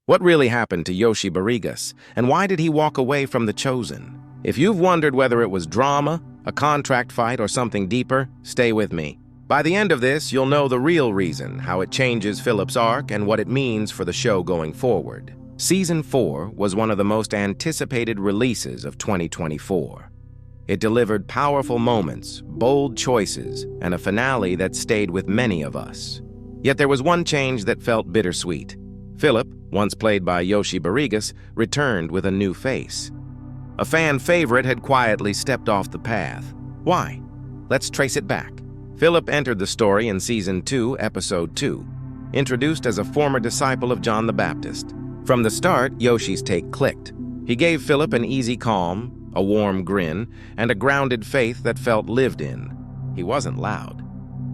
What really happened to Yoshi Barrigas, and why did he walk away from The Chosen? If you've wondered whether it was drama, a contract fight, or something deeper, stay with me. By the end of this, you'll know the real reason, how it changes Philip's arc, and what it means for the show going forward. Season 4 was one of the most anticipated releases of 2024. It delivered powerful moments, bold choices, and a finale that stayed with many of us. Yet there was one change that felt bittersweet. Philip, once played by Yoshi Barrigas, returned with a new face. A fan favorite had quietly stepped off the path. Why? Let's trace it back. Philip entered the story in Season 2, Episode 2, introduced as a former disciple of John the Baptist. From the start, Yoshi's take clicked. He gave Philip an easy calm, a warm grin, and a grounded faith that felt lived in. He wasn't loud.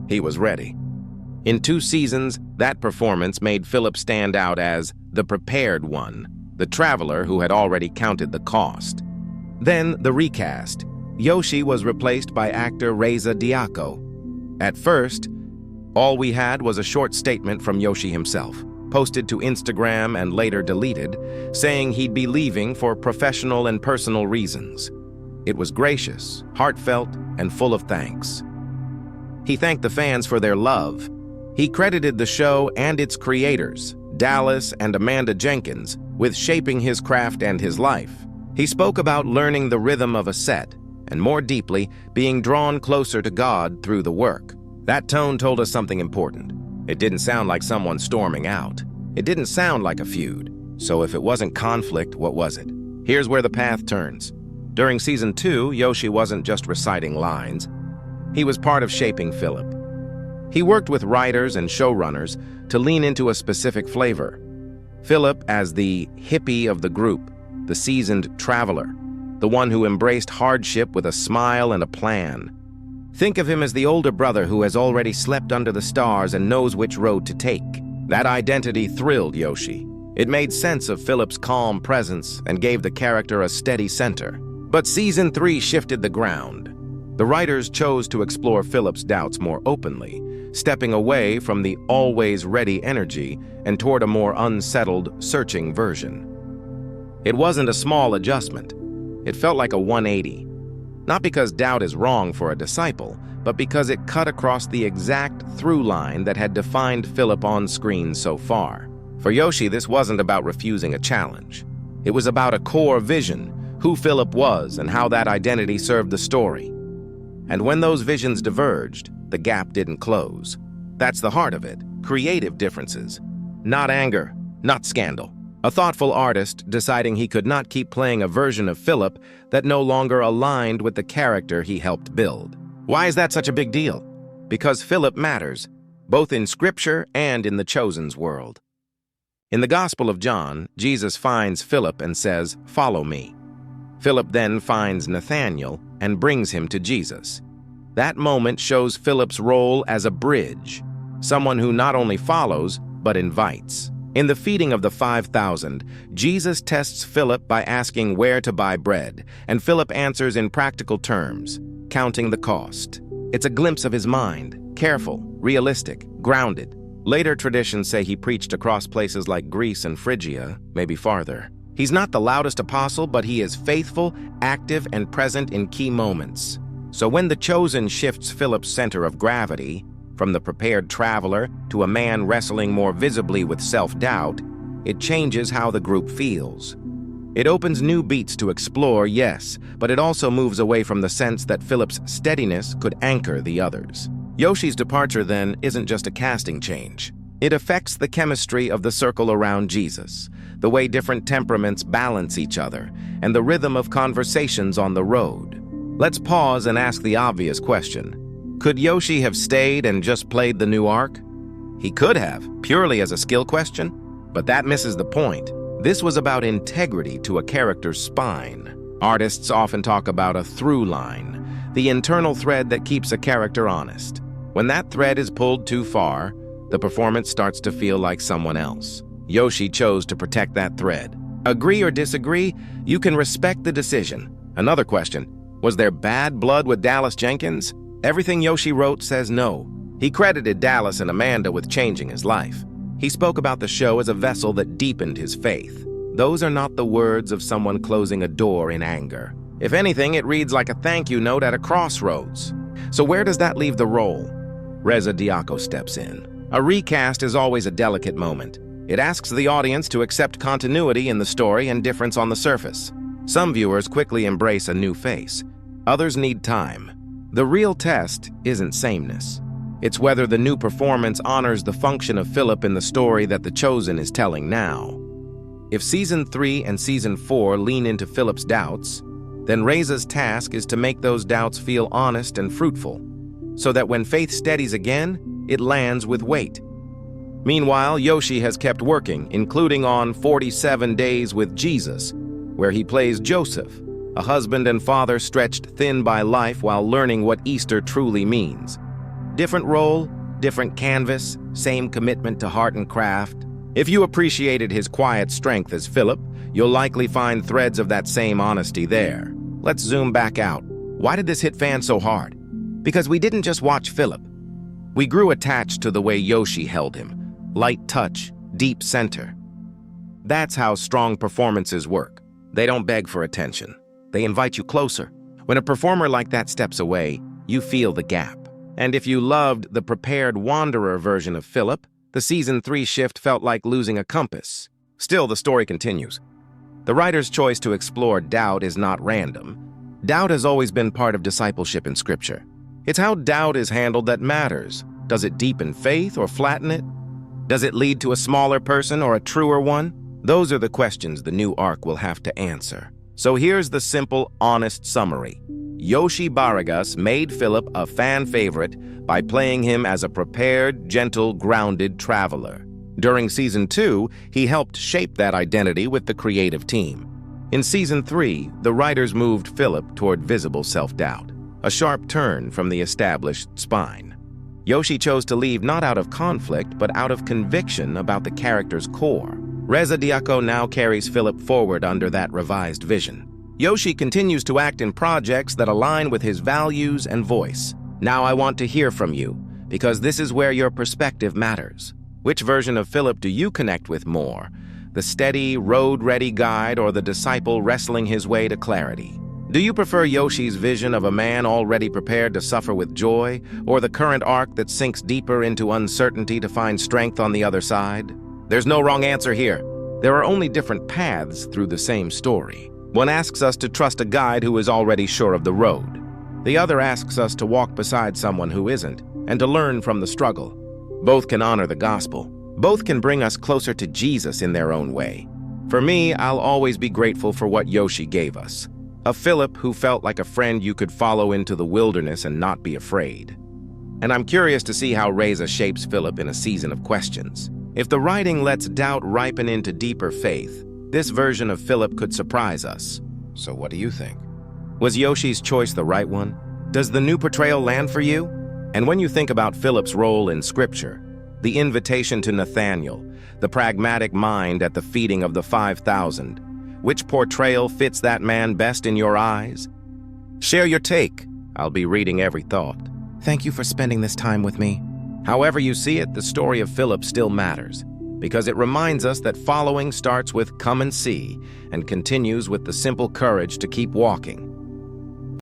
He was ready. In 2 seasons, that performance made Philip stand out as the prepared one, the traveler who had already counted the cost. Then the recast. Yoshi was replaced by actor Reza Diaco. At first, all we had was a short statement from Yoshi himself, posted to Instagram and later deleted, saying he'd be leaving for professional and personal reasons. It was gracious, heartfelt, and full of thanks. He thanked the fans for their love. He credited the show and its creators, Dallas and Amanda Jenkins, with shaping his craft and his life. He spoke about learning the rhythm of a set, and more deeply, being drawn closer to God through the work. That tone told us something important. It didn't sound like someone storming out. It didn't sound like a feud. So if it wasn't conflict, what was it? Here's where the path turns. During Season 2, Yoshi wasn't just reciting lines. He was part of shaping Philip. He worked with writers and showrunners to lean into a specific flavor. Philip as the hippie of the group, the seasoned traveler, the one who embraced hardship with a smile and a plan. Think of him as the older brother who has already slept under the stars and knows which road to take. That identity thrilled Yoshi. It made sense of Philip's calm presence and gave the character a steady center. But Season 3 shifted the ground. The writers chose to explore Philip's doubts more openly, stepping away from the always-ready energy and toward a more unsettled, searching version. It wasn't a small adjustment. It felt like a 180. Not because doubt is wrong for a disciple, but because it cut across the exact through line that had defined Philip on screen so far. For Yoshi, this wasn't about refusing a challenge. It was about a core vision, who Philip was and how that identity served the story. And when those visions diverged, the gap didn't close. That's the heart of it, creative differences. Not anger, not scandal. A thoughtful artist deciding he could not keep playing a version of Philip that no longer aligned with the character he helped build. Why is that such a big deal? Because Philip matters, both in Scripture and in the Chosen's world. In the Gospel of John, Jesus finds Philip and says, "Follow me." Philip then finds Nathanael and brings him to Jesus. That moment shows Philip's role as a bridge, someone who not only follows, but invites. In the feeding of the 5,000, Jesus tests Philip by asking where to buy bread, and Philip answers in practical terms, counting the cost. It's a glimpse of his mind, careful, realistic, grounded. Later traditions say he preached across places like Greece and Phrygia, maybe farther. He's not the loudest apostle, but he is faithful, active, and present in key moments. So when The Chosen shifts Philip's center of gravity, from the prepared traveler to a man wrestling more visibly with self-doubt, it changes how the group feels. It opens new beats to explore, yes, but it also moves away from the sense that Philip's steadiness could anchor the others. Yoshi's departure, then, isn't just a casting change. It affects the chemistry of the circle around Jesus, the way different temperaments balance each other, and the rhythm of conversations on the road. Let's pause and ask the obvious question. Could Yoshi have stayed and just played the new arc? He could have, purely as a skill question, but that misses the point. This was about integrity to a character's spine. Artists often talk about a through line, the internal thread that keeps a character honest. When that thread is pulled too far, the performance starts to feel like someone else. Yoshi chose to protect that thread. Agree or disagree, you can respect the decision. Another question, was there bad blood with Dallas Jenkins? Everything Yoshi wrote says no. He credited Dallas and Amanda with changing his life. He spoke about the show as a vessel that deepened his faith. Those are not the words of someone closing a door in anger. If anything, it reads like a thank you note at a crossroads. So where does that leave the role? Reza Diaco steps in. A recast is always a delicate moment. It asks the audience to accept continuity in the story and difference on the surface. Some viewers quickly embrace a new face. Others need time. The real test isn't sameness. It's whether the new performance honors the function of Philip in the story that The Chosen is telling now. If Season 3 and Season 4 lean into Philip's doubts, then Reza's task is to make those doubts feel honest and fruitful, so that when faith steadies again, it lands with weight. Meanwhile, Yoshi has kept working, including on 47 Days with Jesus, where he plays Joseph, a husband and father stretched thin by life while learning what Easter truly means. Different role, different canvas, same commitment to heart and craft. If you appreciated his quiet strength as Philip, you'll likely find threads of that same honesty there. Let's zoom back out. Why did this hit fans so hard? Because we didn't just watch Philip. We grew attached to the way Yoshi held him. Light touch, deep center. That's how strong performances work. They don't beg for attention. They invite you closer. When a performer like that steps away, you feel the gap. And if you loved the prepared wanderer version of Philip, the Season 3 shift felt like losing a compass. Still, the story continues. The writer's choice to explore doubt is not random. Doubt has always been part of discipleship in Scripture. It's how doubt is handled that matters. Does it deepen faith or flatten it? Does it lead to a smaller person or a truer one? Those are the questions the new arc will have to answer. So here's the simple, honest summary. Yoshi Barrigas made Philip a fan favorite by playing him as a prepared, gentle, grounded traveler. During Season 2, he helped shape that identity with the creative team. In Season 3, the writers moved Philip toward visible self-doubt, a sharp turn from the established spine. Yoshi chose to leave not out of conflict, but out of conviction about the character's core. Reza Diaco now carries Philip forward under that revised vision. Yoshi continues to act in projects that align with his values and voice. Now I want to hear from you, because this is where your perspective matters. Which version of Philip do you connect with more? The steady, road-ready guide or the disciple wrestling his way to clarity? Do you prefer Yoshi's vision of a man already prepared to suffer with joy, or the current arc that sinks deeper into uncertainty to find strength on the other side? There's no wrong answer here. There are only different paths through the same story. One asks us to trust a guide who is already sure of the road. The other asks us to walk beside someone who isn't, and to learn from the struggle. Both can honor the gospel. Both can bring us closer to Jesus in their own way. For me, I'll always be grateful for what Yoshi gave us. A Philip who felt like a friend you could follow into the wilderness and not be afraid. And I'm curious to see how Reza shapes Philip in a season of questions. If the writing lets doubt ripen into deeper faith, this version of Philip could surprise us. So what do you think? Was Yoshi's choice the right one? Does the new portrayal land for you? And when you think about Philip's role in Scripture, the invitation to Nathanael, the pragmatic mind at the feeding of the 5,000, which portrayal fits that man best in your eyes? Share your take. I'll be reading every thought. Thank you for spending this time with me. However you see it, the story of Philip still matters, because it reminds us that following starts with come and see and continues with the simple courage to keep walking.